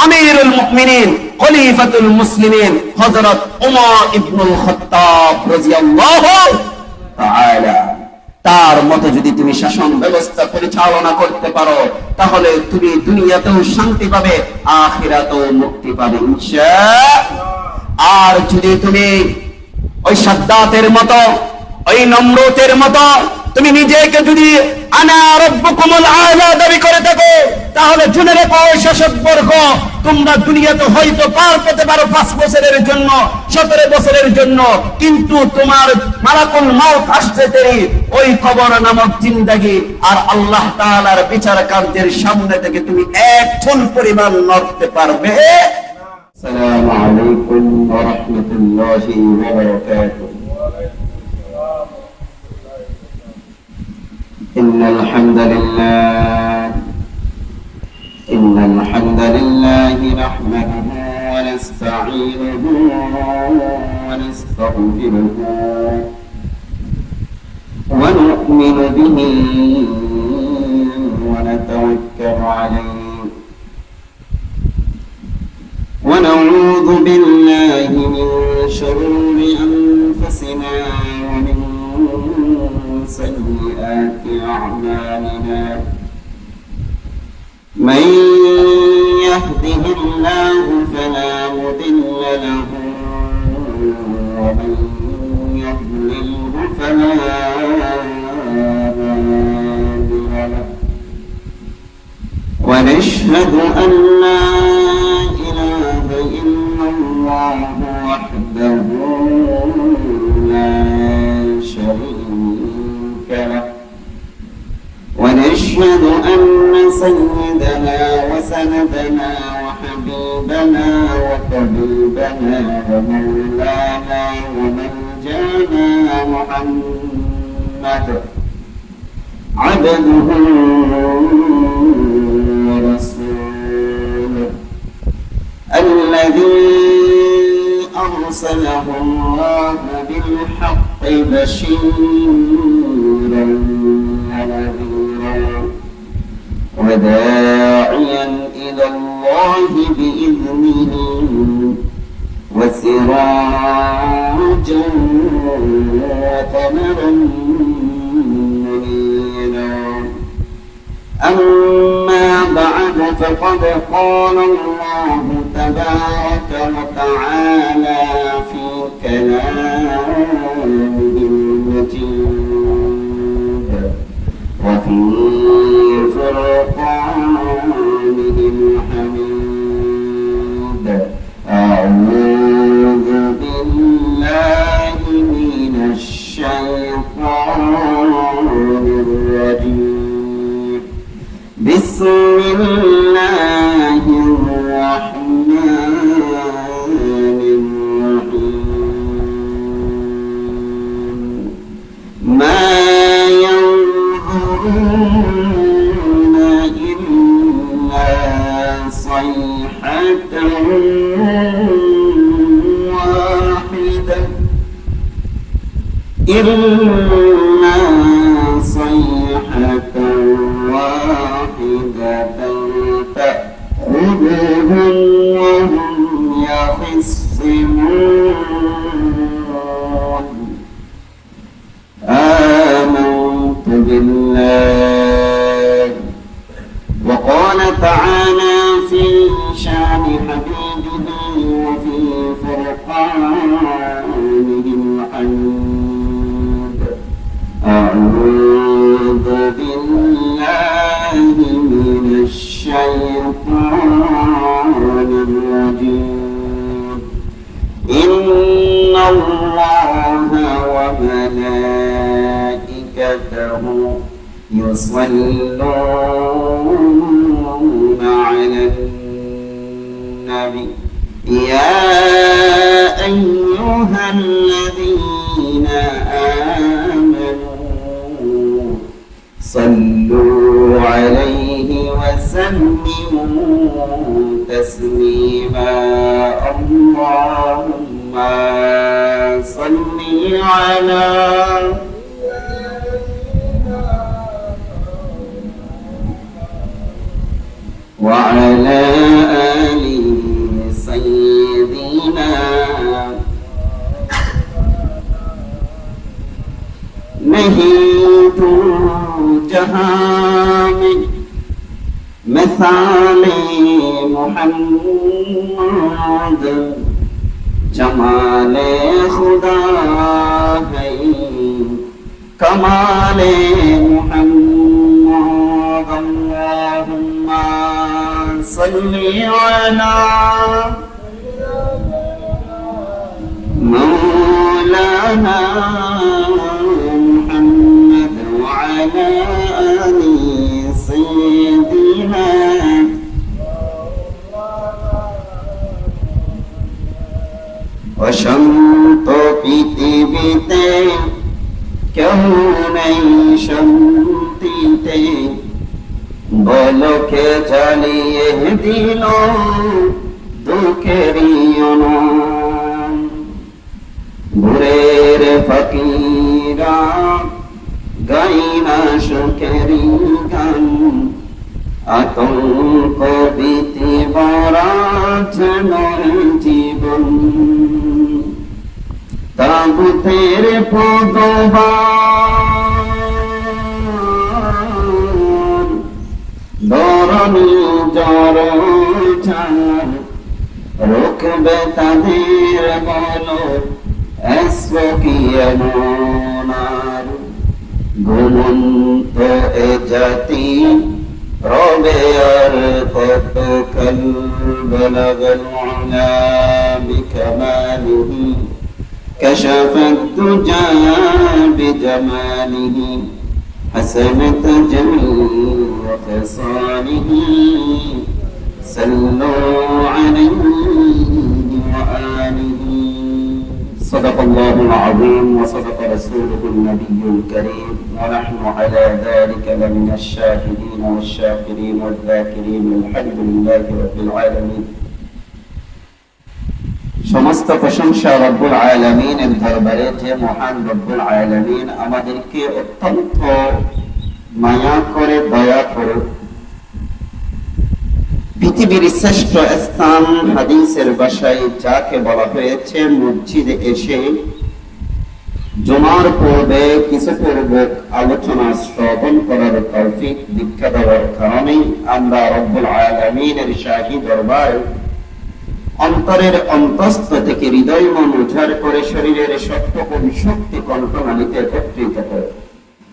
আমিরুল মুমিনিন খলিফাতুল মুসলিমিন হযরত উমর ইবনুল খাত্তাব রাদিয়াল্লাহু তাআলা তার মতো যদি তুমি শাসন ব্যবস্থা পরিচালনা করতে পারো, তাহলে তুমি দুনিয়াতেও শান্তি পাবে, আখিরাতেও মুক্তি পাবে ইনশাআল্লাহ। আর যদি তুমি ওই সাদ্দাতের মতো, ওই নমরুদের মতো তুমি নিজেকে যদি আনা রাব্বুকুমুল আলা দাবি করে থাকো, তাহলে শুনে রেখো শাসকবর্গ, তোমরা দুনিয়াতে হয়তো পার পেতে পারো 5 বছরের জন্য, 17 বছরের জন্য, কিন্তু তোমার মালাকুল মউত আসতে দেরি, ওই কবর নামক জিন্দেগি আর আল্লাহ তাআলার বিচার কার্যের সামনে থেকে তুমি এক চুল পরিমাণ নড়তে পারবে। আসসালামু আলাইকুম ওয়া রাহমাতুল্লাহি ওয়া বারাকাতুহু। إن الحمد لله نحمده ونستعينه ونستغفره ونؤمن به ونتوكل عليه ونعوذ بالله من شرور أنفسنا ومن سيئات أعمالنا من يهده الله فلا مضل له ومن يضلله فلا هادي له ونشهد أن لا إله إلا الله وحده لا شريك له ونشهد أن سيدنا وسندنا وحبيبنا وطبيبنا ومولانا وملجانا محمد عبده ورسوله الذي أرسله الله بالحق بشيرا ونذيرا وداعيا إلى الله بإذنه وسراجا وقمرا منيرا أما بعد فقد قال الله تبارك وتعالى في كلامه المجيد وفي فرقانه الحميد أعوذ بالله من الشيطان الرجيم بسم الله الرحمن الرحيم ما ينظرون إلا صيحة واحدة إلا صيحة واحدة تأخذهم وهم يخصمون آمنت بالله. وقال تعالى في شان حبيبه وفي فرقانه الحميد أعوذ بالله من الشيطان الرجيم إن الله وملائكته يصلون على النبي يا أيها الذين آمنوا صلوا عليه وسلموا تسليما اللهم صل على وعلى آل जहां में मिसाले मुहम्मद जमाले खुदा है कमाले मुहम्मद अल्लाहुम्मा सल्ली अला मौलाना मुहम्मद वअला आलि सय्यिदिना অশান্ত পৃথিবীতে কেউ নেই শান্তিতে বলকে জ্বালিয়ে দিল দুঃখেরই অনল ভোরের ফকিরা গাই না সুখেরই গান আতঙ্ক ভীতি ভরা যেন জীবন তাগুতের পদবান ধরণী জ্বর ঝাড় রোকবে তাদের বলো এসো কি এমন আর ঘুমন্ত এ জাতি রবে আর কত কাল বলগল উলা বিকামালিহি كشف الدجى بجماله حسنت جميع خصاله صلوا عليه وآله صدق الله العظيم وصدق رسوله النبي الكريم ونحن على ذلك لمن الشاهدين والشاكرين والذاكرين الحمد لله رب العالمين সমস্ত প্রশংসা রব্বুল আলামিনের দরবারে যে মহান রব্বুল আলামিন আমাদেরকে অত্যন্ত মায়া করে দয়া করে পৃথিবীর শ্রেষ্ঠ স্থান হাদিসের ভাষায় যাকে বলা হয়েছে মসজিদে এসে জুমার পূর্বে কিছু পূর্বক আলোচনা শ্রবণ করার তৌফিক দীক্ষা দেওয়ার কারণে আমরা রব্বুল আলামিনের শাহী দরবারে অন্তরের অন্তস্থ থেকে হৃদয় মন উজাড় করে শরীরের সত্যপন শক্তি কণ্ঠনালীতে একত্রিত করে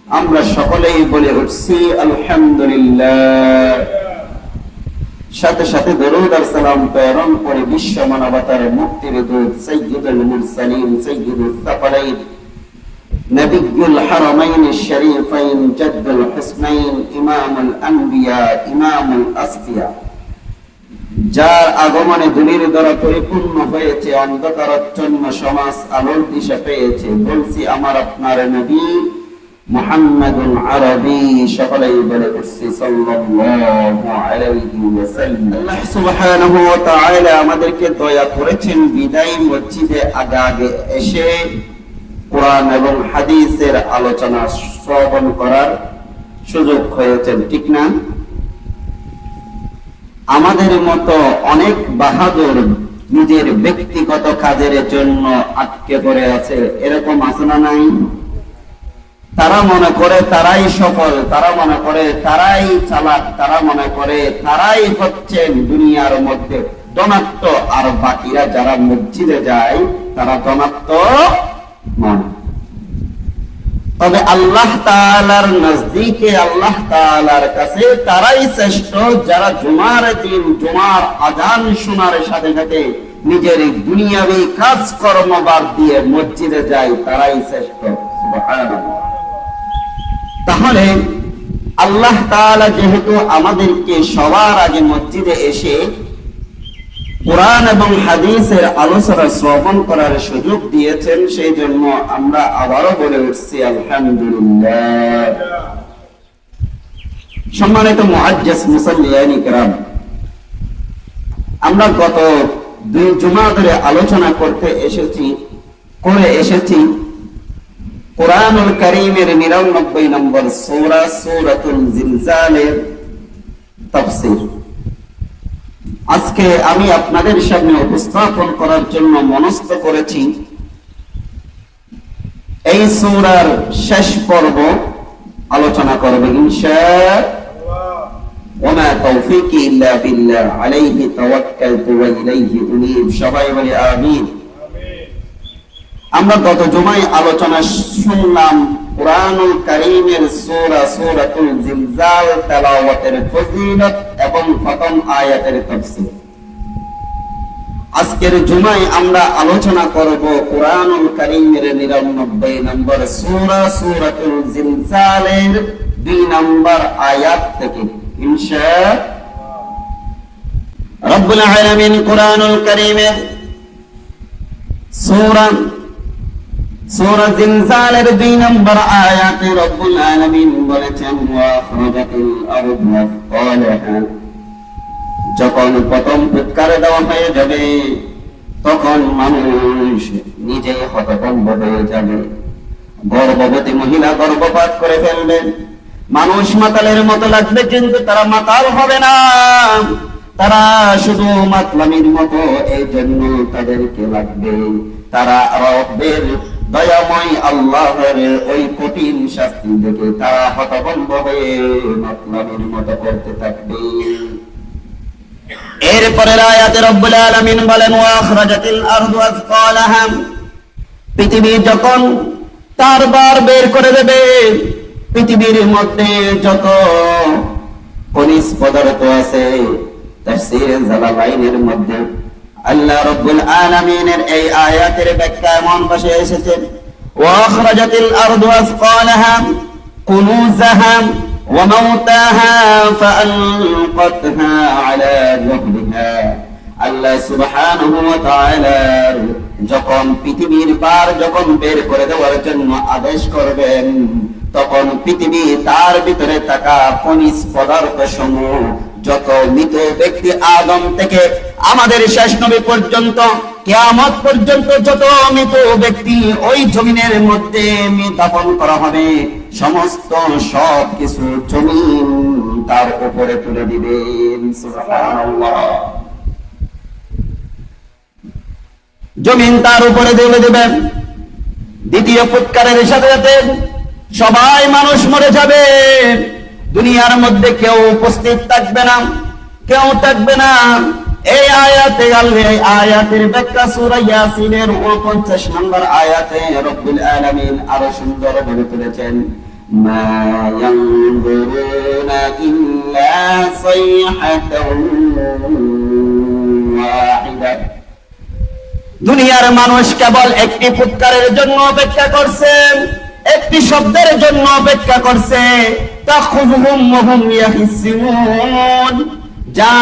আমরা সকলেই বলে উঠছি আলহামদুলিল্লাহ। সাথে সাথে দরুদ আর সালাম প্রেরণ করে বিশ্ব মানবতার মুক্তির দূত সাইয়্যিদুল মুরসালিন সাইয়্যিদুস সাকালাইন নবিয়্যুল হারামাইন শরীফাইন জাদ্দুল হুসনাইন ইমামুল আনবিয়া ইমামুল আসফিয়া যার আগমনে দুনিয়ার দ্বারা পরিপূর্ণ হয়েছে অন্ধকারাচ্ছন্ন সমাজ আলোর দিশা পেয়েছে বলছি আমার আপনার নবী মুহাম্মাদুন আরবি সকলেই বলে উঠছি সাল্লাল্লাহু আলাইহি ওয়াসাল্লাম। আল্লাহ সুবহানাহু ওয়া তাআলা আমাদেরকে দয়া করেছেন বিদায়ী মসজিদে আগে এসে কোরআন এবং হাদিসের আলোচনা শ্রবণ করার সুযোগ হয়েছে, ঠিক না? আমাদের মতো অনেক বাহাদুর নিজের ব্যক্তিগত কাজের জন্য আটকে পড়ে আছে, এরকম আছে না নাই? তারা মনে করে তারাই সফল, তারা মনে করে তারাই চালাক, তারা মনে করে তারাই হচ্ছেন দুনিয়ার মধ্যে ধনাত্ম, আর বাকিরা যারা মসজিদে যায় তারা ধনাত্ম নয়। তবে আল্লাহ তাআলার নজদিকে আল্লাহ তাআলার কাছে তারাই শ্রেষ্ঠ যারা জুমার দিন জুমার আযান শোনার সাথে সাথে নিজের দুনিয়াবী কাজকর্ম বাদ দিয়ে মসজিদে যায়, তারাই শ্রেষ্ঠ। সুবহানাল্লাহ। তাহলে আল্লাহ তাআলা যেহেতু আমাদেরকে সবার আগে মসজিদে এসে কোরআন এবং হাদিসের আলোচনা শ্রবণ করার সুযোগ দিয়েছেন, সেই জন্য আমরা আবারও বলে উঠছি আলহামদুলিল্লাহ। সম্মানিত মুআজ্জাজ মুসাল্লিয়ানি কিরাম, আমরা গত 2 জুমা ধরে আলোচনা করে এসেছি কোরআনুল কারীমের 99 নম্বর সূরা সূরাতুল জিলজালের তাফসীর। আজকে আমি আপনাদের সামনে উপস্থাপন করার জন্য মনস্থ করেছি এই সূরার শেষ পর্ব আলোচনা করবে ইনশাআল্লাহ। ওয়া মা তাওফীকি ইল্লা বিল্লাহ আলাইহি তাওয়াক্কালতু ওয়া ইলাইহি উনীব। সবাই বলি আমিন। আমরা গত জুমায় আলোচনা শুনলাম কুরআনুল কারীমের সূরাতুল জিলজাল তেলাওয়াতের ফজিলত এবং প্রথম আয়াতের তাফসীর। আজকের জুমায় আমরা আলোচনা করব কুরআনুল কারীমের 99 নম্বর সূরাতুল জিলজালের 2 নম্বর আয়াত থেকে ইনশাআল্লাহ। রব্বুল আলামিন কুরআনুল কারীমের সূরা জিলজালের 2 নম্বর আয়াতে রব্বুল আলামিন বলেছেন ওয়া আখরাজাতিল আরদু আসফালাহা। যখন প্রথম ফুৎকার দেওয়া হয়ে যাবে তখন মানুষ নিজেই হতভম্ব হয়ে যাবে। গর্ভবতী মহিলা গর্ভপাত করে ফেলবে। মানুষ মাতালের মতো লাগবে, কিন্তু তারা মাতাল হবে না, তারা শুধু মাতলামির মতো। এই জন্য তাদেরকে লাগবে তারা রব্বের দয়াময় আল্লাহর ওই কঠিন শাস্তি দেখে তারা হতভম্ব হয়ে মাতলামির মতো করতে থাকবে। এরপরের আয়াতে রব্বুল আলামিন বলেন ওয়া আখরাজাতিল আরদু আসফালাহা। পৃথিবী যখন তার বার বের করে দেবে, পৃথিবীর মধ্যে যত খনিজ পদার্থ আছে, তাফসীর জালালাইনের মধ্যে আল্লাহ রাব্বুল আলামিনের এই আয়াতের ব্যাখ্যা এমন ভাবে এসেছে ওয়া আখরাজাতিল আরদু আসফালাহা কুনুজাহা وموتاها فألقتها على ظهرها। আল্লাহ সুবহানাহু ওয়া তাআলা যখন পৃথিবীর পার যখন বের করে দেওয়ার জন্য আদেশ করবেন, তখন পৃথিবী তার ভিতরে থাকা খনিজ পদার্থ সমূহ যত মৃত ব্যক্তি আদম থেকে আমাদের শেষ নবী পর্যন্ত কিয়ামত পর্যন্ত যত মৃত ব্যক্তি ওই জমিনের মধ্যে দাফন করা হবে, সমস্ত সব কিছু জমিন তার উপরে তুলে দিবেন। সুবহানাল্লাহ। জমিন তার উপরে তুলে দিবেন। দ্বিতীয় ফুৎকারের সাথে সাথে সবাই মানুষ মরে যাবে। দুনিয়ার মধ্যে কেউ উপস্থিত থাকবে না, কেউ থাকবে না। এই আয়াতে আল্লাহ আয়াতের ব্যাখ্যা সূরা ইয়াসিনের 49 নম্বর আয়াতে রব্বুল আলামিন আরো সুন্দর ভাবে তুলেছেন মা ইয়ানজুরুনা ইল্লা সাইহাতান ওয়াহিদা। দুনিয়ার মানুষ কেবল একটি ফুৎকারের জন্য অপেক্ষা করছে, একটি শব্দের জন্য অপেক্ষা করছে। তাখুযুহুম ওয়া হুম ইয়াহসিনুন। যা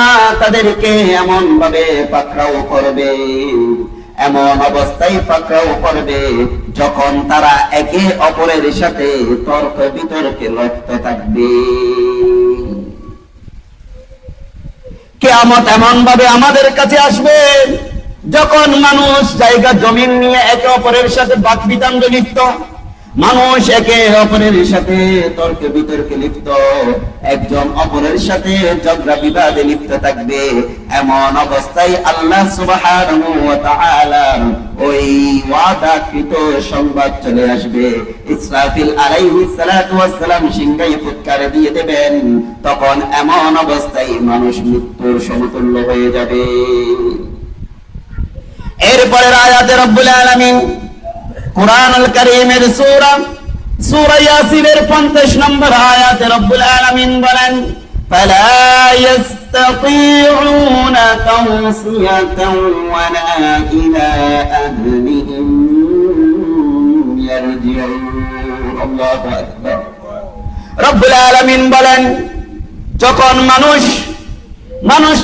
তাদেরকে এমন ভাবে পাকড়াও করবে, এমন অবস্থায় পাকড়াও করবে যখন তারা একে অপরের সাথে তর্ক বিতর্কে লিপ্ত থাকবে। কিয়ামত এমন ভাবে আমাদের কাছে আসবে যখন মানুষ জায়গা জমিন নিয়ে একে অপরের সাথে বাকবিতণ্ডে লিপ্ত, মানুষ একে অপরের সাথে তর্কে বিতর্কে লিপ্ত, একজন অপরের সাথে ঝগড়া বিবাদে লিপ্ত থাকবে। এমন অবস্থায় আল্লাহ সুবহানাহু ওয়া তাআলা ওই ওয়াদাকৃত সংবাদ চলে আসবে। ইসরাফিল আলাইহিস সালাতু ওয়াস সালাম সিংহায় ফুৎকার দিয়ে দেবেন, তখন এমন অবস্থায় মানুষ মৃত্যুর সমতুল্য হয়ে যাবে। এরপরের আয়াতে রব্বুল আলামিন কুরআনুল কারীমের সূরা ইয়াসিনের 50 নম্বর আয়াতে রব্বুল আলামিন বলেন ফালা ইস্তাতিউনা তাওসিয়াতান ওয়ালা ইলা আহলিহিম ইয়ারজিউন। আল্লাহু আকবার। রব্বুল আলামিন বলেন যখন মানুষ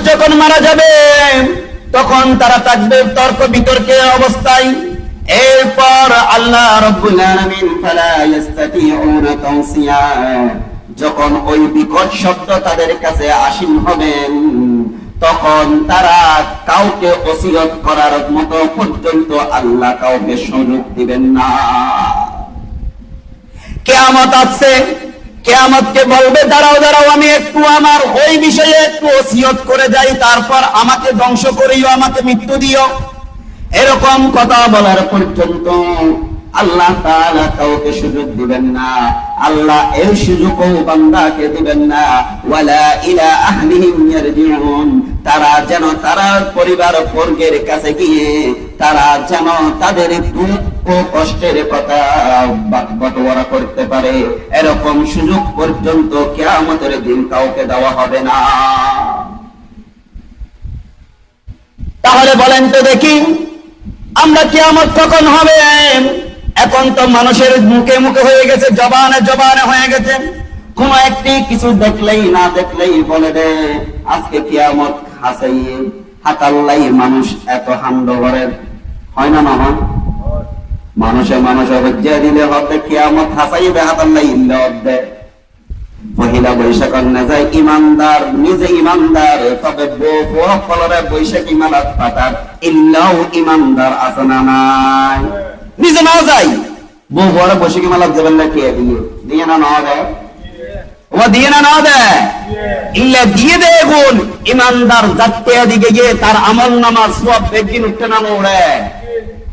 যখন মারা যাবে তখন তারা থাকবে তর্ক বিতর্কের অবস্থায়। এরপর আল্লাহ রাব্বুল আলামিন ফালা ইস্তাতিউনা তাওসিয়া, যখন ওই বিকট শব্দ তাদের কাছে আসীন হবেন তখন তারা কাউকে ওসিয়ত করার মতো পর্যন্ত আল্লাহ কাউকে সুযোগ দিবেন না। কিয়ামত আছে, কিয়ামতকে বলবে দাঁড়াও দাঁড়াও, আমি একটু আমার ওই বিষয়ে একটু ওসিয়ত করে যাই, তারপর আমাকে ধ্বংস করিও, আমাকে মৃত্যু দিও। এরকম কথা বলার পর্যন্ত আল্লাহ তাআলা কাউকে সুযোগ দিবেন না। আল্লাহ এই সুযোগও বান্দাকে দিবেন না। ওয়ালা ইলা আহলিহিম ইয়ারজিউন, তারা যেন তারা পরিবার বর্গের কাছে গিয়ে তারা যেন তাদের দুঃখ ও কষ্টের কথা বটোয়ারা করতে পারে, এরকম সুযোগ পর্যন্ত কিয়ামতের দিন কাউকে দেওয়া হবে না। তাহলে বলেন তো দেখি, আমরা কিয়ামত কখন হবে? এখন তো মানুষের মুখে মুখে হয়ে গেছে, জবানে জবানে হয়ে গেছে। কোন একটি কিছু দেখলেই না দেখলেই বলে দে আজকে কিয়ামত হাসাই হাতাল্লাই। মানুষ এত হান্ডবরের হয় না? না মানুষে হজ্জা দিলে হবে কিয়ামত হাসাইবে হাতাল্লাই ইল্লে মহিলা বৈশাখ না যায় ইমানদার, নিজে ইমানদার, তবে বউ ফলরে বৈশাখী মালাত পাতার ইল্লাও ইমানদার আছে না নাই? নিজে না যাই বউ বড় বৈশাখী মালাত যাবেন না, কে দিয়ে না না দেয়? ও দিয়ে না না দেয়? ইল্লা দিয়ে দেয়। গুণ ইমানদার যাতে দিকে গিয়ে তার আমল নামাজ সওয়াব বেগিন উঠতে না ওড়ে,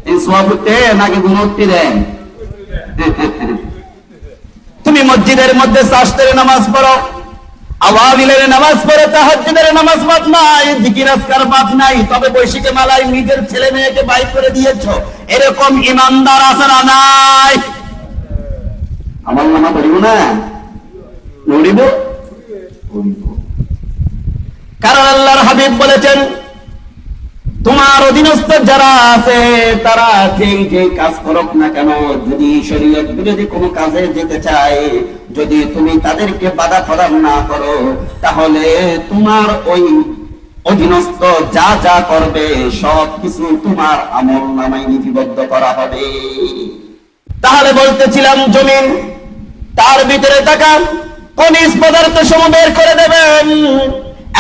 এই সওয়াব উঠতে নাকি গুণ উঠতে দেন? তুমি মসজিদের মধ্যে সাস্তের নামাজ পড়ো, আওয়াবিলের নামাজ পড়ো, তাহাজ্জুদের নামাজ বাদ নাই, জিকির আজকার বাদ নাই, তবে বৈশাখী মেলায় নিজের ছেলে মেয়েকে বাইর করে দিয়েছো, এরকম ইমানদার আছে না নাই? আমার নামা পড়িব না? পড়িব। কারণ আল্লাহর হাবিব বলেছেন তোমার অধীনস্থ যারা আছে তারা যে কাজ করুক না কেন, যদি শরীয়ত বিরোধী কোনো কাজে যেতে চায়, যদি তুমি তাদেরকে বাধা প্রদান না করো, তাহলে তোমার ওই অধীনস্থ যা যা করবে সব কিছু তোমার আমল নামায় লিপিবদ্ধ করা হবে। তাহলে বলতেছিলাম জমিন, তার ভিতরে থাকা খনিজ পদার্থ সমূহ বের করে দেবেন,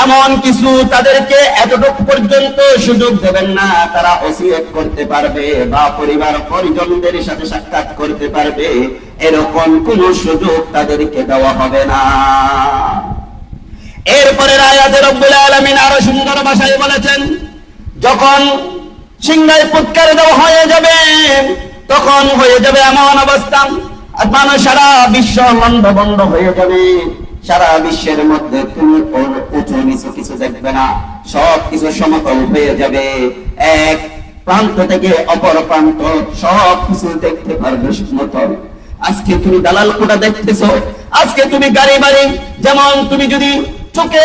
এমন কিছু তাদেরকে এতটুকু পর্যন্ত সুযোগ দেবেন না তারা ওসিয়ত করতে পারবে বা পরিবার পরিজনদের সাথে সাক্ষাৎ করতে পারবে, এরকম কোন সুযোগ তাদেরকে দেওয়া হবে না। এরপরে আয়াতে রব্বুল আলামিন আরো সুন্দর ভাষায় বলেছেন, যখন সিংহায় ফুৎকার দেওয়া হয়ে যাবে তখন হয়ে যাবে এমন অবস্থা, মানুষ সারা বিশ্ব লন্ডভন্ড হয়ে যাবে, সারা বিশ্বের মধ্যে তুমি উঁচু নিচু কিছু দেখবে না, সব কিছু সমতল হয়ে যাবে, এক প্রান্ত থেকে অপর প্রান্ত সব কিছু দেখতে পারবে সমতল। আজকে তুমি দালাল কোটা দেখতেছো, আজকে তুমি গাড়ি বাড়ি, যেমন তুমি যদি চোখে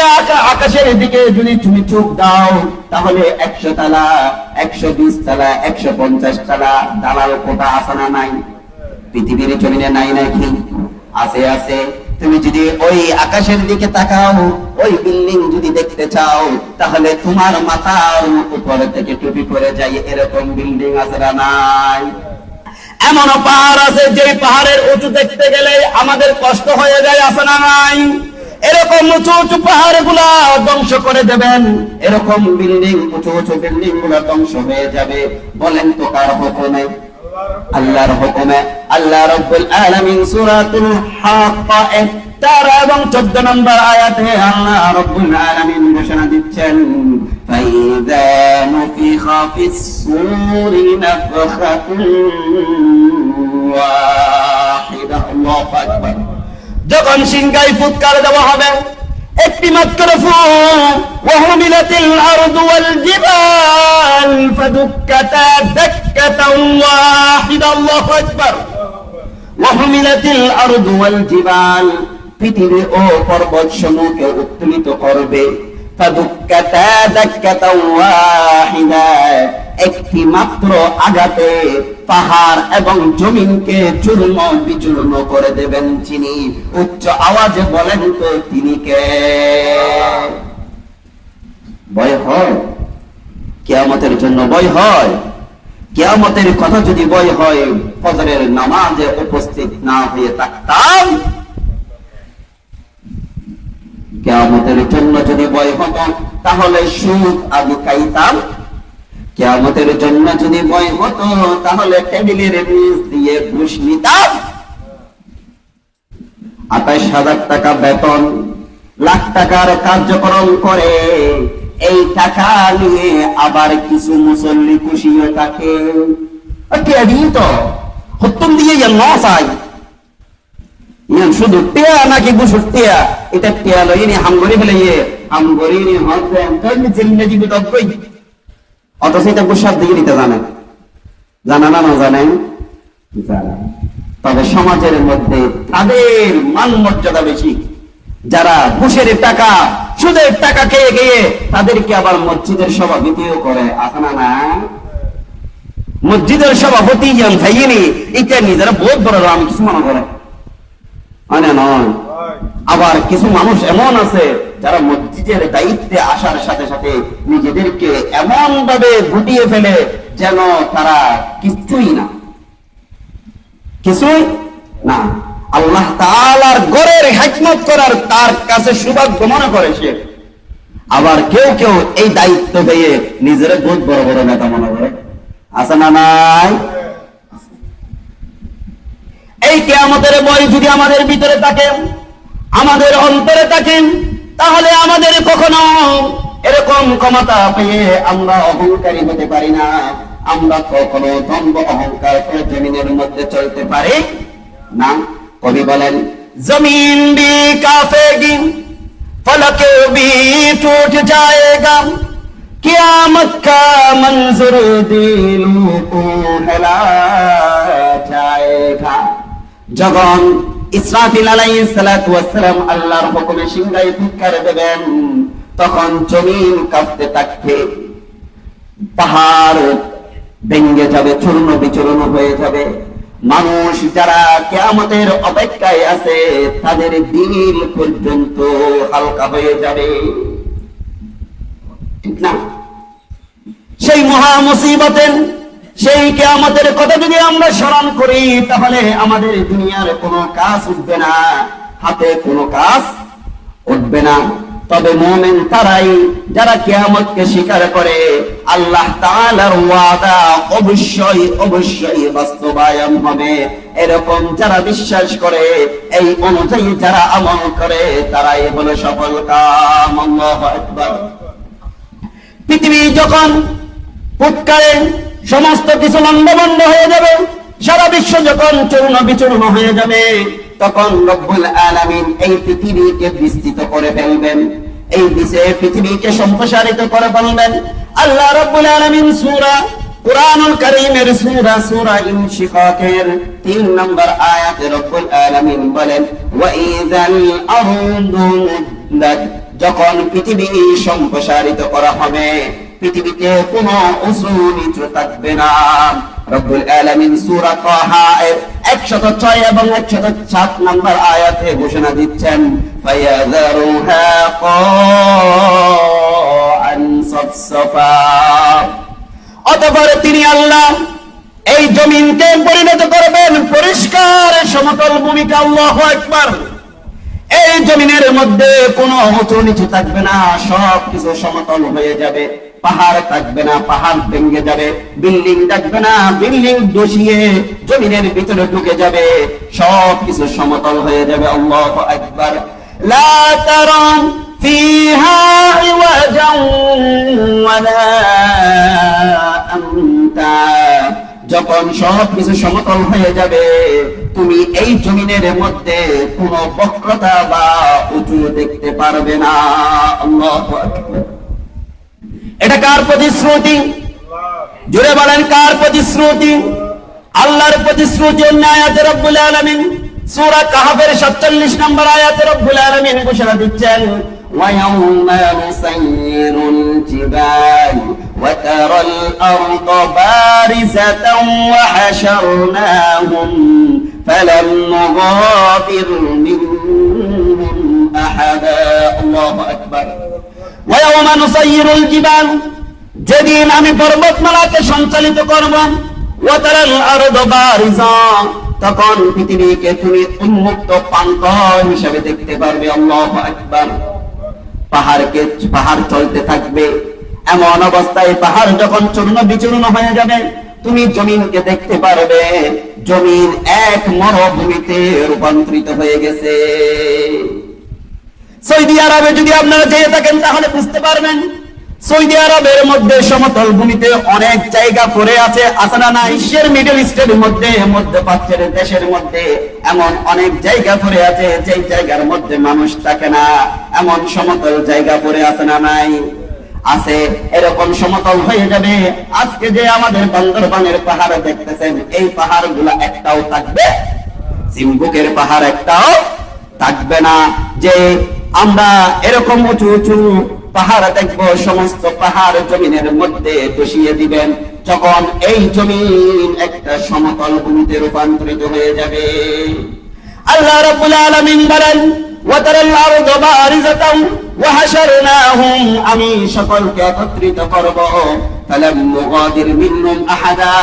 আকাশের দিকে যদি তুমি চোখ দাও তাহলে 100 তালা 120 তালা 150 তালা দালাল কোটা আছে না নাই? পৃথিবীর জমিনে নাই নাকি? আছে আছে। তুমি যদি ওই আকাশের দিকে তাকাও, ওই বিল্ডিং যদি দেখতে চাও, তাহলে তোমার মাথার উপর থেকে টুপি পরে যায় এরকম বিল্ডিং আছে না নাই? এমন পাহাড় আছে যে পাহাড়ের উঁচু দেখতে গেলে আমাদের কষ্ট হয়ে যায়, আছে না নাই? এরকম উঁচু উঁচু পাহাড় গুলা ধ্বংস করে দেবেন, এরকম বিল্ডিং উঁচু উঁচু বিল্ডিং গুলা ধ্বংস হয়ে যাবে। বলেন তো কার হুকুমে? আল্লাহর হুকুমে। আল্লাহ রাব্বুল আলামিন সূরাতুল হাক্কা 13 এবং 14 নম্বর আয়াতে আল্লাহ রাব্বুল আলামিন ঘোষণা দিচ্ছেন, ফাইযা নুফিখা ফিস সূরি নাফখাতুন ওয়াহিদা। আল্লাহু আকবার। যখন সিংহায় ফুৎকার দেওয়া হবে একটি মাত্র ফুৎ, ওয়াহুমিলাতিল আরদু ওয়াল জিবাল ফাদুক্কাতা দাক্কাতান ওয়াহিদা। আল্লাহু আকবার। ওয়াহুমিলাতিল আরদু ওয়াল জিবাল, পৃথিবী ও পর্বত সমূহকে উত্তোলিত করবে, ফাদুক্কাতা দাক্কাতান ওয়াহিদা, একটি মাত্র আঘাতে পাহাড় এবং জমিনকে চূর্ণ বিচূর্ণ করে দেবেন যিনি। উচ্চ আওয়াজে বলেন তো তিনি কে? ভয় হয়? কিয়ামতের জন্য ভয় হয়? কিয়ামতের কথা যদি ভয় হয়, ফজরের নামাজে উপস্থিত না হয়ে থাকতাম। কিয়ামতের জন্য যদি ভয় হতো তাহলে সুদ আমি খাইতাম। কিয়ামতের জন্য যদি ভয় হতো তাহলে টেবিলের নিচ দিয়ে ঘুষ নিতাম। ২৮,০০০ টাকা বেতন, লাখ টাকার কার্যক্রম করে এই টাকা নিয়ে আবার কিছু মুসল্লি খুশিও থাকে। তো হত্যম দিয়ে চাই ইয়ান শুধু টিয়া নাকি গুসুর টিয়া এটা টিয়া লইনি হামগরি ফেলে হামগরি হতেন তাহলে জিন্নে জীবিত কই অথচ এটা গুসার দিকে নিতে জানেন জানা না জানেন জানা। তবে সমাজের মধ্যে তাদের মান মর্যাদা বেশি, যারা ঘুষের টাকা সুদের টাকা খেয়ে গিয়ে তাদেরকে আবার মসজিদের সভাপতিও করে, আছে না না? মসজিদের সভাপতি জ্ঞান থাইনি এটা নিজেরা বহুত বড়, আমি কিছু মনে করে মানে নয়। আবার কিছু মানুষ এমন আছে যারা মসজিদের দায়িত্বে আসার সাথে সাথে নিজেদেরকে এমন ভাবে গুটিয়ে ফেলে যেন তারা কিছুই না, কিছুই না। আল্লাহ তাআলার ঘরের হিকমত করার তার কাছে সৌভাগ্য মনে করে সে। আবার কেউ কেউ এই দায়িত্ব পেয়ে নিজের বহুত বড় বড় নেতা মনে করে, আছে না নাই? এই কিয়ামতের ভয় যদি আমাদের ভিতরে থাকে, আমাদের অন্তরে থাকে, তাহলে আমাদের কখনো এরকম ক্ষমতা পেয়ে আমরা অহংকারী হতে পারি না। আমরা কখনো দম্ভ অহংকার করে জমিনের মধ্যে চলতে পারি না। কবি বলেন, জমিন भी कांपेगी फलक भी टूट जाएगा कियामत का मंजर दिलों को हिला जाएगा। যখন ইসরাফিল আলাইহিস সালাতু ওয়াস সালাম আল্লাহর হুকুমে সিংহায় ফুৎকার দেবেন, তখন জমিন কাঁপতে থাকবে, পাহাড় ভেঙে যাবে, চূর্ণ বিচূর্ণ হয়ে যাবে। মানুষ যারা কিয়ামতের অপেক্ষায় আছে তাদের দিল পর্যন্ত হালকা হয়ে যাবে, ঠিক না? সেই মহা মুসিবতের, সেই কিয়ামতের কথা যদি আমরা স্মরণ করি তাহলে আমাদের দুনিয়ার কোনো কাজ উঠবে না, হাতে কোনো কাজ উঠবে না। তবে মুমিন তারাই যারা কিয়ামতকে স্বীকার করে, আল্লাহ তাআলার ওয়াদা অবশ্যই অবশ্যই বাস্তবায়ন হবে এরকম যারা বিশ্বাস করে, এই অনুযায়ী যারা আমল করে, তারাই হলো সফল কাম। আল্লাহু আকবার। পৃথিবী যখন ফুৎকারে সমস্ত কিছু লন্ডভন্ড হয়ে যাবে, সারা বিশ্ব যখন চূর্ণ বিচূর্ণ হয়ে যাবে, তখন রব্বুল আলামিন এই পৃথিবীকে বিস্তৃত করে ফেলবেন, এই দেশে পৃথিবীকে সম্প্রসারিত করে ফেলবেন। আল্লাহ রব্বুল আলামিন সূরা কুরআনুল কারীমের সূরা ইনশিকাকের 3 নম্বর আয়াতে রব্বুল আলামিন বলেন, ওয়া ইযাল আরদু মুদ্দাত, যখন পৃথিবী সম্প্রসারিত করা হবে, পৃথিবীতে কোনো উঁচু নিচু থাকবে না। রব্বুল আলামিন সূরা তাহা এর 106 এবং 107 নম্বর আয়াতে ঘোষণা দিচ্ছেন, ফায়াযারুহা কাআন সাফসাফা, অতঃপর তিনি আল্লাহ এই জমিনকে পরিণত করবেন পরিষ্কার সমতল ভূমিতে। আল্লাহু আকবার। এই জমিনের মধ্যে কোনো উঁচু নিচু থাকবে না, সব কিছু সমতল হয়ে যাবে। পাহাড় থাকবে না, পাহাড় ভেঙে যাবে। বিল্ডিং থাকবে না, বিল্ডিং ধসিয়ে জমিনের ভিতরে ঢুকে যাবে। সব কিছু সমতল হয়ে যাবে। আল্লাহু আকবার। লা তারা ফিহা ইওয়াজান ওয়ালা আমতা, যখন সব কিছু সমতল হয়ে যাবে, তুমি এই জমিনের মধ্যে কোনো বক্রতা বা উঁচু দেখতে পারবে না। আল্লাহু আকবার। এটা কার প্রতিশ্রুতি? জোরে বলেন, কার প্রতিশ্রুতি? আল্লাহর প্রতিশ্রুতি। আয়াতে রব্বুল আলামিন সূরা কাহফের 47 নম্বর আয়াতে রব্বুল আলামিন ঘোষণা দিচ্ছেন, ওয়া ইয়াউমা নুসাইয়িরুল জিবাল ওয়া তারাল আরদা বারিজাতান ওয়া হাশারনাহুম ফালাম নুগাদির মিনহুম আহাদা। আল্লাহু আকবার। ওয়া ইয়াউমা নুসাইয়িরুল জিবাল, যেদিন আমি পর্বতমালাকে সঞ্চালিত করব, ওয়া তারাল আরদা বারিজা, তখন পৃথিবীকে তুমি উন্মুক্ত প্রান্ত হিসেবে দেখতে পারবে। আল্লাহু আকবার। পাহাড় চলতে থাকবে, এমন অবস্থায় পাহাড় যখন চূর্ণ বিচূর্ণ হয়ে যাবে, তুমি জমিনকে দেখতে পারবে, জমিন এক মরুভূমিতে রূপান্তরিত হয়ে গেছে। সৌদি আরবে যদি আপনারা যেয়ে থাকেন তাহলে বুঝতে পারবেন, সৌদি আরবের মধ্যে সমতল ভূমিতে অনেক জায়গা পড়ে আছে, আছে না নাই? বিশ্বের মিডল ইস্টের মধ্যে, মধ্যপ্রাচ্যের দেশের মধ্যে এমন অনেক জায়গা পড়ে আছে যেই জায়গার মধ্যে মানুষ থাকে না, এমন সমতল জায়গা পড়ে আছে না নাই? আছে। এরকম সমতল হয়ে যাবে। আজকে যে আমাদের বান্দরবানের পাহাড় দেখতেছেন, এই পাহাড় গুলা একটাও থাকবে, চিম্বুকের পাহাড় একটাও থাকবে না। যে আমরা এরকম উঁচু উঁচু পাহাড় দেখবো, সমস্ত পাহাড় জমিনের মধ্যে বসিয়ে দিবেন, যখন এই জমিন একটা সমতল ভূমিতে রূপান্তরিত হয়ে যাবে। আল্লাহ রাব্বুল আলামিন বলেন, ওয়াতারাল আরদা বারিজাতাও ওয়া হাশারনাহুম, আমি সকলকে একত্রিত করব, ফালাম নুগাদির মিনহুম আহাদা,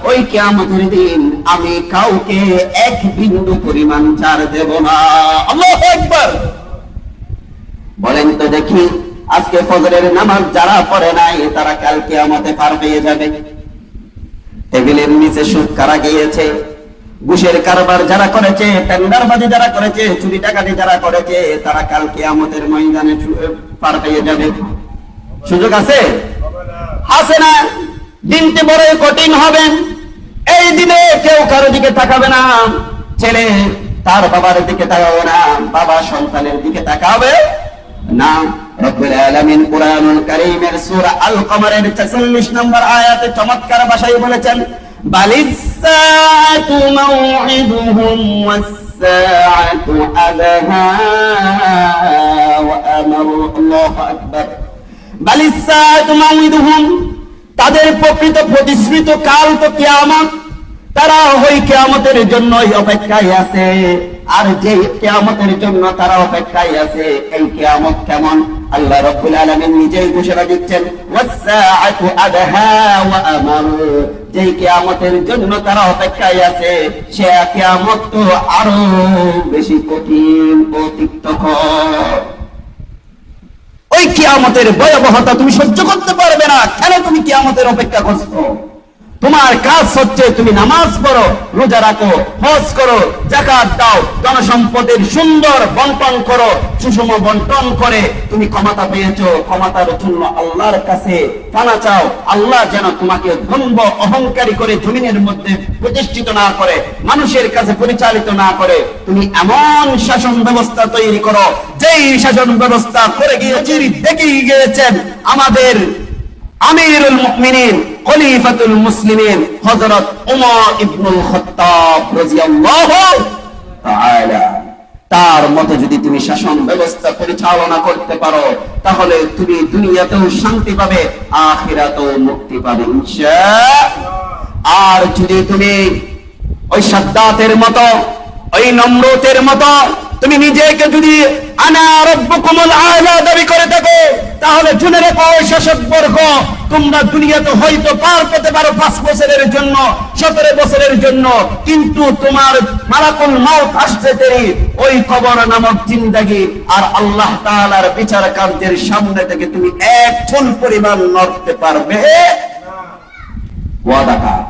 ওই কিয়ামতের দিন আমি কাউকে এক বিন্দু পরিমাণ ছাড় দেব না। আল্লাহু আকবার। বলেন তো দেখি, আজকে ফজরের নামাজ যারা পড়ে নাই তারা কাল কিয়ামতে পার পেয়ে যাবে? টেবিলের নিচে সুদ কারা গিয়েছে, ঘুষের কারবার যারা করেছে, টেন্ডারবাজি যারা করেছে, চুরি ডাকাতি যারা করেছে, তারা কাল কিয়ামতের ময়দানে পার পেয়ে যাবে? সুযোগ আছে? আছে না? দিনটি বড়ই কঠিন হবে। এই দিনে কেউ কারো দিকে তাকাবে না, ছেলে তার বাবার দিকে তাকাবে না, বাবা সন্তানের দিকে তাকাবে না। রব্বুল আলামিন কুরআনুল কারীমের সূরা আল কমরের 46 নম্বর আয়াতে চমৎকার ভাষায় বলেছেন, বালিসাতু মাউইদুহুম ওয়াস-সাআতু আদহা ওয়া আমারু। আল্লাহু আকবার। বালিসাতু মাউইদুহুম, তাদের প্রকৃত প্রতিশ্রুত কাল তো কিয়ামত, তারা ওই কিয়ামতের জন্যই অপেক্ষায় আছে। আর যে কিয়ামতের জন্য তারা অপেক্ষায় আছে, এই কিয়ামত কেমন? আল্লাহ রাব্বুল আলামিন নিজেই ঘোষণা দিচ্ছেন, ওয়াস-সাআতু আদহা ওয়া আমার, যে কিয়ামতের জন্য তারা অপেক্ষায় আছে সে কিয়ামত তো আরো বেশি কঠিন ও তিক্তকর। ওই কিয়ামতের ভয়াবহতা তুমি সহ্য করতে পারবে না। কেন তুমি কিয়ামতের অপেক্ষা করছো? তোমার কাজ হচ্ছে তুমি নামাজ পড়ো, রোজা রাখো, হজ করো, যাকাত দাও, জনসম্পদের সুন্দর বন্টন করো, সুষম বন্টন করে তুমি ক্ষমতা পেয়েছো, ক্ষমতার জন্য আল্লাহর কাছে পানা চাও। আল্লাহ যেন তোমাকে দম্ভ অহংকারী করে জমিনের মধ্যে প্রতিষ্ঠিত না করে, মানুষের কাছে পরিচালিত না করে, তুমি এমন শাসন ব্যবস্থা তৈরি করো যেই শাসন ব্যবস্থা করে গিয়েছি দেখে গিয়েছেন আমাদের আমিরুল মুমিনিন খলিফাতুল মুসলিমিন হযরত ওমর ইবনুল খাত্তাব রাদিয়াল্লাহু তাআলা। তার মতো যদি তুমি শাসন ব্যবস্থা পরিচালনা করতে পারো, তাহলে তুমি দুনিয়াতেও শান্তি পাবে, আখিরাতেও মুক্তি পাবে ইনশাআল্লাহ। আর যদি তুমি ওই সাদ্দাতের মতো, ওই নমরুদের মতো তুমি নিজেকে যদি আনা রাব্বুকুমুল আ'লা দাবি করে থাকো, তাহলে শুনে রেখো শাসক বর্গ, তোমরা দুনিয়াতে হয়তো পার পেতে পারো 5 বছরের জন্য, 17 বছরের জন্য, কিন্তু তোমার মালাকুল মউত আসতে দেরি, ওই কবর নামক জিন্দেগি আর আল্লাহ তাআলার বিচার কার্যের সামনে থেকে তুমি এক চুল পরিমাণ নড়তে পারবে না। ওয়াদা কার?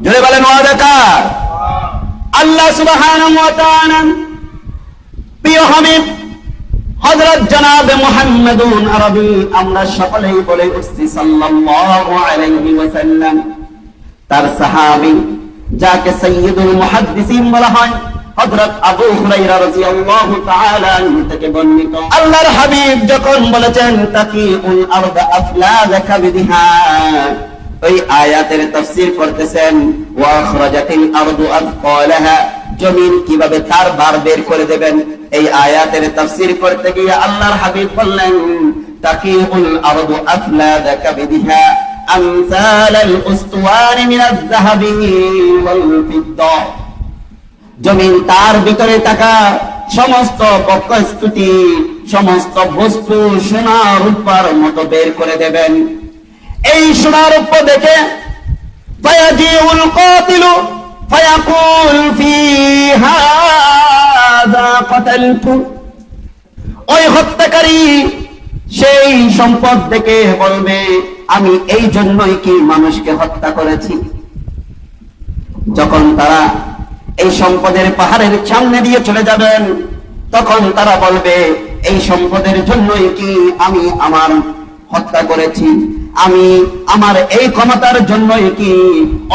জোরে বলেন ওয়াদা কার? আল্লাহ সুবহানাহু ওয়া তাআলা প্রিয় হাবিব হযরত জনাব মুহাম্মদুন আরবি, আমরা সকলেই বলে উঠছি সাল্লাল্লাহু আলাইহি ওয়াসাল্লাম, তার সাহাবী যাকে সাইয়্যিদুল মুহাদ্দিসিন বলা হয় হযরত আবু হুরায়রা রাদিয়াল্লাহু তাআলা আনহু থেকে বর্ণিত, আল্লাহর হাবিব যখন বলেছেন তাকিউল আরদা আফলাযা বিহা, ওই আয়াতের তাফসীর করতেছেন ওয়া আখরাজাতিল আরদু আথকালাহা, জমিন কিভাবে তার বার বের করে দেবেন, এই আয়াতের তাফসীর করতে গিয়ে আল্লাহর হাবিব বললেন তাকিউল আরদু আফলাযা বিহা আমসালাল উসওয়ানি মিনাজ যাহাবি ওয়াল ফিদ্দা, জমিন তার ভিতরে থাকা সমস্ত বক্ষস্তুতি, সমস্ত বস্তু সোনা রূপার মতো বের করে দেবেন। এই সোনা রূপ দেখে ফায়াজিউল কাতিলু ফায়াকুল ফি হাযা কাতালতু, ওই হত্যাকারী সেই সম্পদ দেখে বলবে আমি এই জন্যই কি মানুষকে হত্যা করেছি। যখন তারা এই সম্পদের পাহাড়ের সামনে দিয়ে চলে যাবেন, তখন তারা বলবে এই সম্পদের জন্যই কি আমি আমার হত্যা করেছি, আমি আমার এই ক্ষমতার জন্যই কি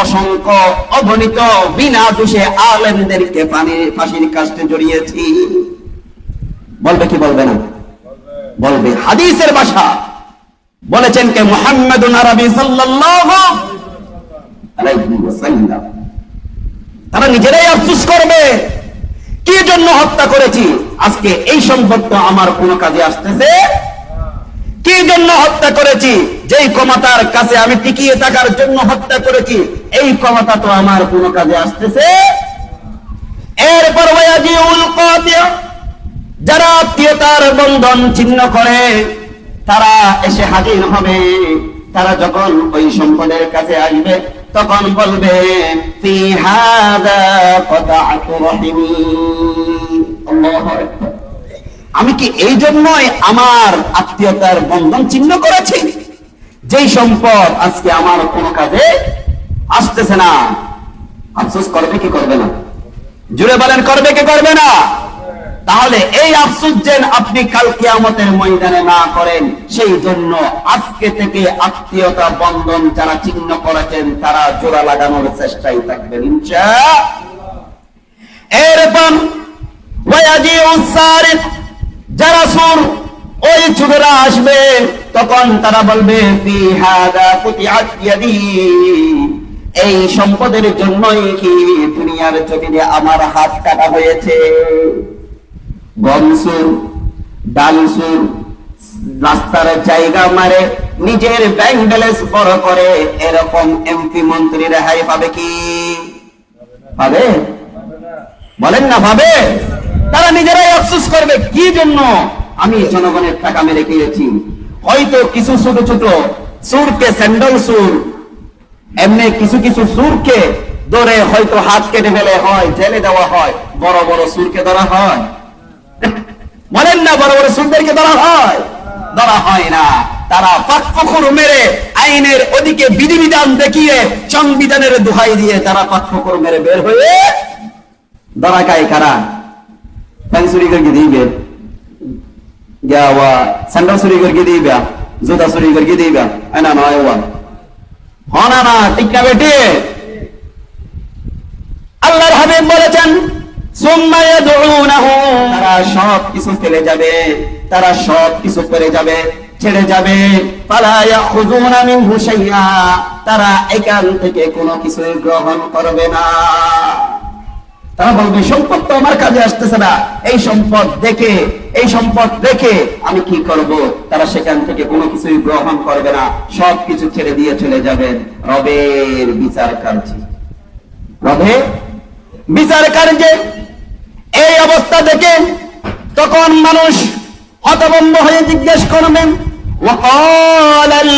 অসংখ্য অগণিত বিনা দোষে আলেমদেরকে ফাঁসির কাস্টে জড়িয়েছি। বলবে কি বলবে না? বলবে। হাদিসের ভাষা বলেছেন কে? মুহাম্মাদুন আরবি সাল্লাল্লাহু আলাইহি ওয়াসাল্লাম। তারা নিজেরাই আফসোস করবে, কি জন্য হত্যা করেছি? আজকে এই সম্পদ তো আমার কোনো কাজে আসতেছে। কি জন্য হত্যা করেছি? যেই ক্ষমতার কাছে আমি টিকিয়ে থাকার জন্য হত্যা করেছি, এই ক্ষমতা তো আমার কোনো কাজে আসতেছে। এরপর ওয়াজিউল কাতিয়া, যারা আত্মীয়তার বন্ধন ছিন্ন করে তারা এসে হাজির হবে। তারা যখন ওই সম্পদের কাছে আসবে তখন বলবে ফি হাদা কতাআতু রাহিমি। আল্লাহু আকবার। আমি কি এই জন্যই আমার আত্মীয়তার বন্ধন ছিন্ন করেছি? যেই সম্পদ আজকে আমার কোনো কাজে আসতেছে না। আফসোস করবে কি করবে না? জুড়ে বলেন, করবে কি করবে না? তাহলে এই আফসোস যেন আপনি কাল কিয়ামতের ময়দানে না করেন, সেই জন্য আজকে থেকে আত্মীয়তা বন্ধন যারা ছিন্ন করেছেন তারা জোড়া লাগানোর চেষ্টায় থাকবেন ইনশাআল্লাহ। এরপর ওয়াজিউস সারিক, যারা চোর, ওই চোরেরা আসবে তখন তারা বলবে ফি হাদা কুতিআত ইয়াদি, এই সম্পদের জন্যই কি দুনিয়ার জমিনে আমার হাত কাটা হয়েছে। গম চোর, ডাল চোর, রাস্তার জায়গা মারে, নিজের ব্যাংক ব্যালেন্স বড় করে, এরকম এমপি মন্ত্রী রেহাই পাবে কি? পাবে? বলেন না পাবে? তারা নিজেরাই আফসোস করবে, কি জন্য আমি জনগণের টাকা মেরে খেয়েছি। হয়তো কিছু ছোট ছোট চোরকে, স্যান্ডেল চোর, এমনি কিছু কিছু চোরকে ধরে হয়তো হাত কেটে ফেলে হয়, জেলে দেওয়া হয়। বড় বড় চোরকে ধরা হয়? বলেন না, বড় বড় চোরদেরকে ধরা হয়? ধরা হয় না। তারা পাকফকর মেরে, আইনের ওদিকে বিধিবিধান দেখিয়ে, সংবিধানের দোহাই দিয়ে তারা পাকফকর মেরে বের হয়ে ধরা খায়। কারা? প্যান্ট চুরি করকে দিবে, স্যান্ডেল চুরি করকে দিবে, জুতা চুরি করকে দিবে, না নয় হনা না, ঠিক না বেটে? আল্লাহর হাবিব বলেছেন সুম্মা ইয়াদউনাহু, তারা সব কিছু ফেলে যাবে, তারা সব কিছু করে যাবে, ছেড়ে যাবে। ফালা ইয়াখুযুনা মিনহু শাইআ, তারা এখান থেকে কোনো কিছু গ্রহণ করবে না। তারা বলবে সম্পদ তো আমার কাজে আসতেছে না, এই সম্পদ দেখে, এই সম্পদ দেখে আমি কি করব? তারা সেখান থেকে কোনো কিছুই গ্রহণ করবে না, সব কিছু ছেড়ে দিয়ে চলে যাবেন রবের বিচার কার্যে। রবের বিচার কার্যে এই অবস্থা দেখে তখন মানুষ হতভম্ব হয়ে জিজ্ঞেস করবেন ওয়াকালাল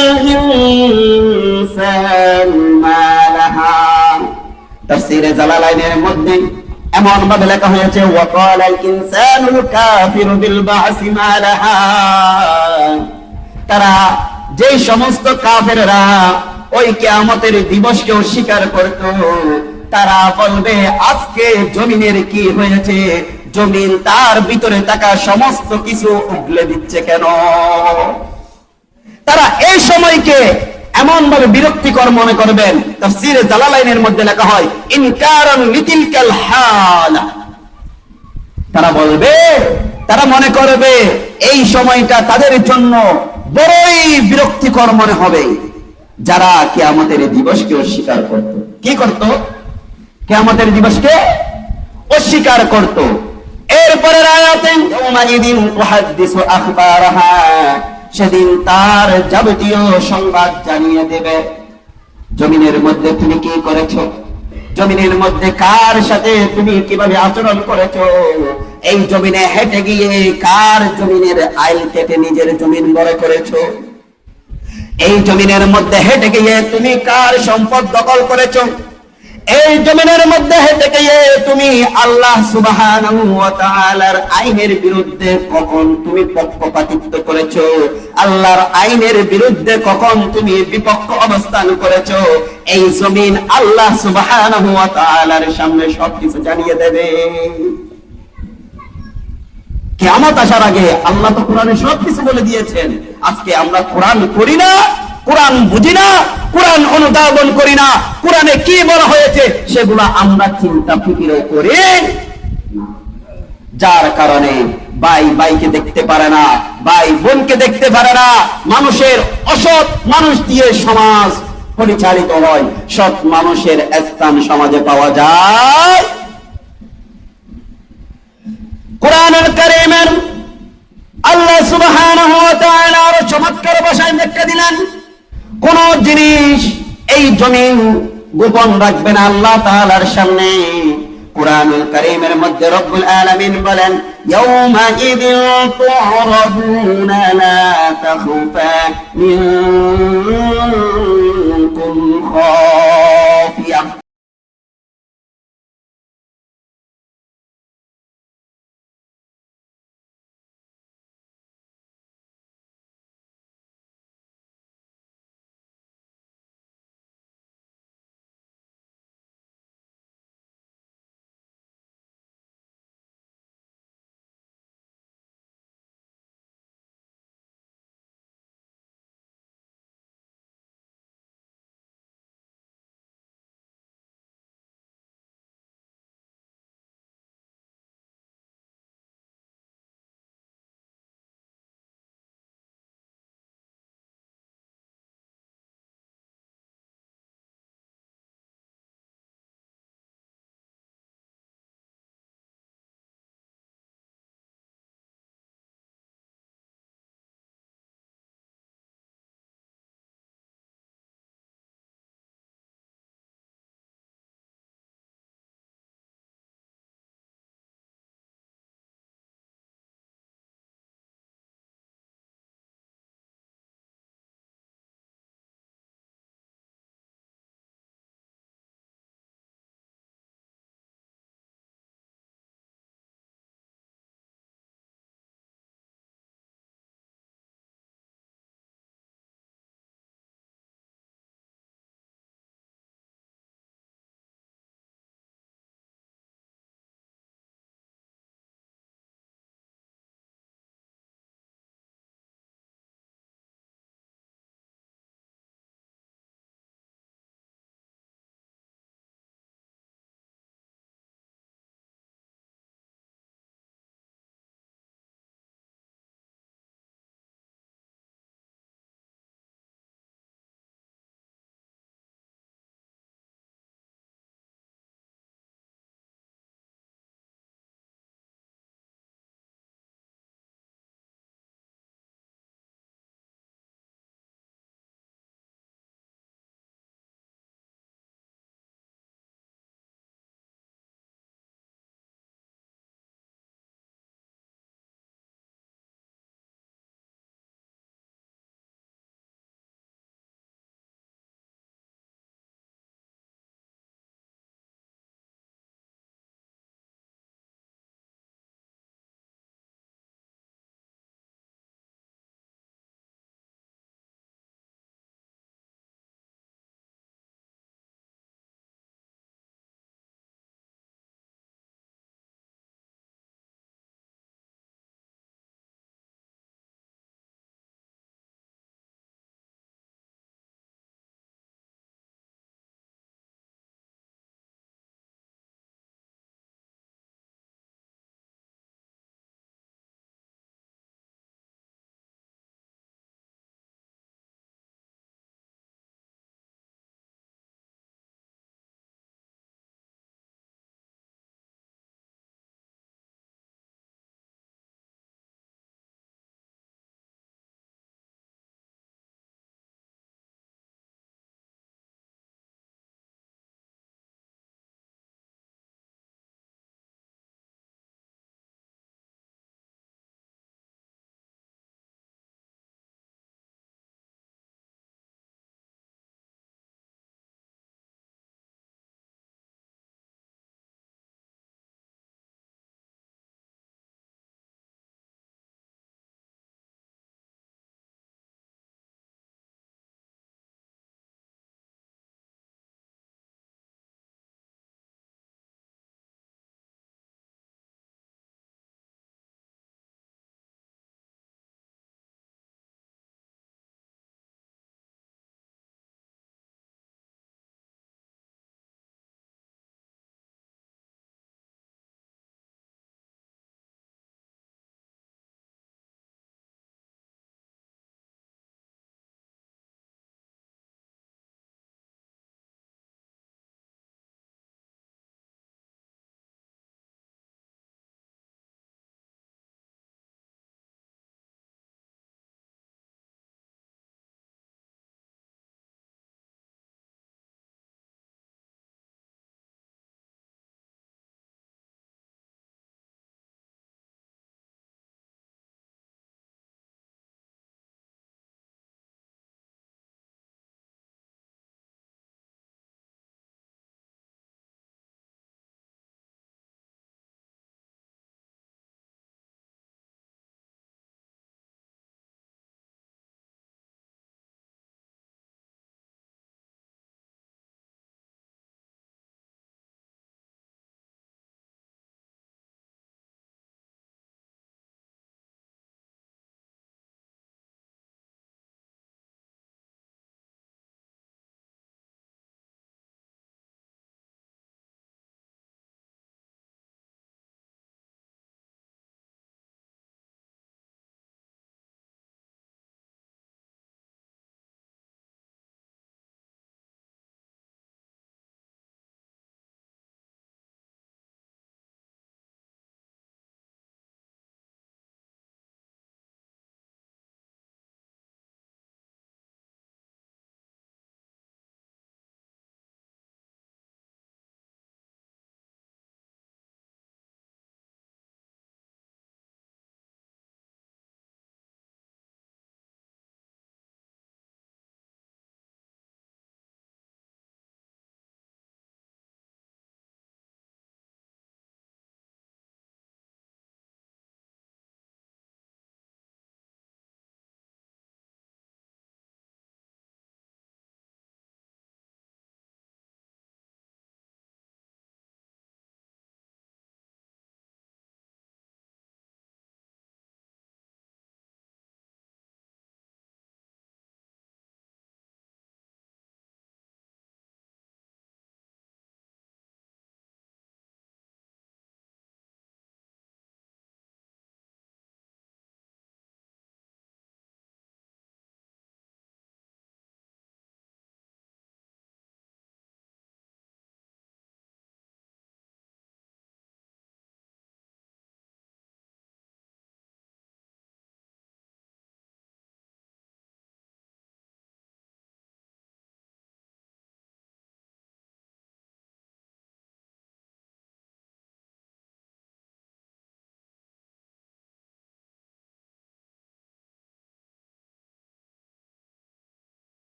ইনসানু মা লাহা। তাফসীরে জালালাইনের মধ্যে এমন ভাবে লেখা হয়েছে ওয়াকালাল ইনসানুল কাফিরু বিল বা'সি মা লাহা। তারা যেই সমস্ত কাফেররা ওই কিয়ামতের দিবসকে অস্বীকার করত, তারা বলবে আজকে জমিনের কি হয়েছে? জমিন তার ভিতরে থাকা সমস্ত কিছু উগলে দিচ্ছে কেন? তারা এই সময়কে এমন ভাবে বিরক্তিকর মনে করবেন। তাফসীরে জালালাইনের মধ্যে লেখা হয় ইনকারান লিতিলকাল হাল। তারা বলবে, তারা মনে করবে এই সময়টা তাদের জন্য বড়ই বিরক্তিকর মনে হবে। যারা কিয়ামতের দিবসকে অস্বীকার করত, কি করত? কিয়ামতের দিবসকে অস্বীকার করত। এরপরের আয়াতে ইয়াউমাইদিন তুহাদ্দিসু আখবারাহা, সেদিন তার যাবতীয় সংবাদ জানিয়ে দেবে। জমিনের মধ্যে তুমি কি করেছো? জমিনের মধ্যে কার সাথে তুমি কিভাবে আচরণ করেছো? এই জমিনে হেঁটে গিয়ে কার জমিনের আইল কেটে নিজের জমিন বড় করেছো? এই জমিনের মধ্যে হেঁটে গিয়ে তুমি কার সম্পদ দখল করেছো? এই জমিনের মধ্যে হেঁটে গিয়ে তুমি আল্লাহ সুবহানাহু ওয়া তাআলার আইনের বিরুদ্ধে কখন তুমি পক্ষপাতিত্ব করেছো? আল্লাহর আইনের বিরুদ্ধে কখন তুমি বিপক্ষ অবস্থান করেছো? এই জমিন আল্লাহ সুবহানাহু ওয়া তাআলার সামনে সবকিছু জানিয়ে দেবে। কিয়ামত আসার আগে আল্লাহ তো কোরআনে সবকিছু বলে দিয়েছেন। আজকে আমরা কোরআন করি না, কোরআন বুঝি না, কোরআন অনুধাবন করি না, কোরআনে কি বলা হয়েছে সেগুলো আমরা চিন্তা ফিকিরও করি না। যার কারণে ভাই ভাইকে দেখতে পারে না, ভাই বোনকে দেখতে পারে না। মানুষের অসৎ মানুষ দিয়ে সমাজ পরিচালিত হয়, সৎ মানুষের স্থান সমাজে পাওয়া যায়। কোরআনুল কারীমের আল্লাহ সুবহানাহু ওয়া তাআলা আরো চমৎকার ভাষায় ব্যাখ্যা দিলেন, কোন জিনিস এই জমিন গোপন রাখবেন আল্লাহ তাআলার সামনে। কুরআনুল কারীমের মধ্যে রব্বুল আলামিন বলেন, ইয়াউমা ইযিন তু'রাদুনা লা তাখফা মিনকুম